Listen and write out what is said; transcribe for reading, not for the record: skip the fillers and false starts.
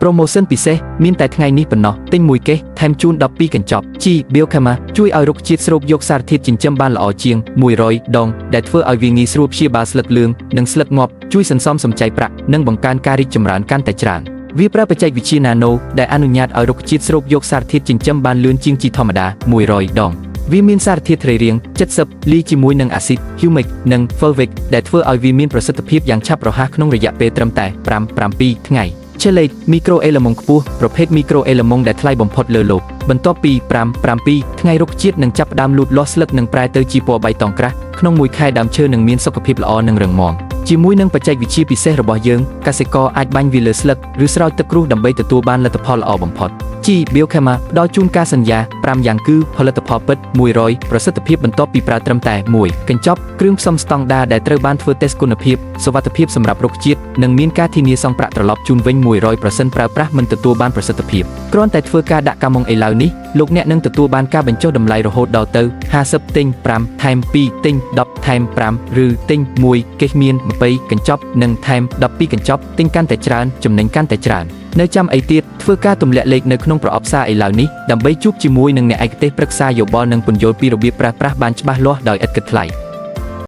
Promotion ពិសេសមានតែថ្ងៃនេះប៉ុណ្ណោះទិញមួយកេសថែមជូន12កញ្ចប់ G Biocama ជួយឲ្យរុក្ខជាតិស្រូបយកសារធាតុចិញ្ចឹមបានល្អជាង100ដងដែលធ្វើឲ្យវាងាយស្រួលព្យាបាលស្លឹកលឿងនិងស្លឹកងាប់ជួយសន្សំសំចៃប្រាក់និងបង្កើនការរីកចម្រើនកាន់តែច្រើនវាប្រើបច្ចេកវិទ្យា Nano ដែលអនុញ្ញាតឲ្យរុក្ខជាតិស្រូបយកសារធាតុចិញ្ចឹមបានលឿនជាង G ធម្មតា100ដងវាមានសារធាតុត្រីរាង្គ70លាយជាមួយនឹងអាស៊ីត humic និង fulvic ដែលធ្វើឲ្យវាមានប្រសិទ្ធភាពយ៉ាងឆាប់រហ័សក្នុងរយៈពេលត្រឹមតែ5-7ថ្ងៃChelate មីក្រូអេឡឺម៉ុងខ្ពស់ប្រភេទមីក្រូអេឡឺម៉ុងដែលថ្លៃបំផុតលើលោកបន្ទាប់ពី5-7ថ្ងៃរុក្ខជាតិនឹងចាប់ផ្ដើមលូតលាស់ស្លឹកនិងប្រែទៅជាពណ៌បៃតងក្រាស់ក្នុងមួយខែដើមឈើនឹងមានសុខភាពល្អនិងរឹងមាំជាមួយនឹងបច្ចេកវិទ្យាពិសេសរបស់យើងកសិករអាចបាញ់វាលើស្លឹកឬស្រោចទឹកគ្រួសដើម្បីទទួលបានលទ្ធផលល្អបំផុតG Biocama ផ្ដល់ជូនការសន្យា5យ៉ាងគឺផលិតផលពិត100%ប្រសិទ្ធភាពបន្ទាប់ពីប្រើត្រឹមតែ1កញ្ចប់គ្រឿងផ្សំស្តង់ដារដែលត្រូវបានធ្វើតេស្តគុណភាពសុវត្ថិភាពសម្រាប់រុក្ខជាតិនិងមានការធានាសងប្រាក់ត្រឡប់ជូនវិញ100%ប្រសិនប្រើប្រាស់មិនទទួលបានប្រសិទ្ធភាពគ្រាន់តែធ្វើការដាក់កាម៉ុងឥឡូវនេះលោកអ្នកនឹងទទួលបានការបញ្ចុះតម្លៃរហូតដល់ទៅ50ទិញ5ថែម2ទិញ10ថែម5ឬទិញ1កេសមាន20កញ្ចប់និងថែម12កញ្ចប់ទិញកាន់តែច្រើនចំណេញកាន់តែច្រើននៅចាំអីទៀតធ្វើការទម្លាក់លេខនៅក្នុងប្រអប់សារឥឡូវនេះដើម្បីជួបជាមួយនឹងអ្នកឯកទេសប្រឹក្សាយោបល់និងពន្យល់ពីរបៀបប្រើប្រាស់បានច្បាស់លាស់ដោយឥតគិតថ្លៃ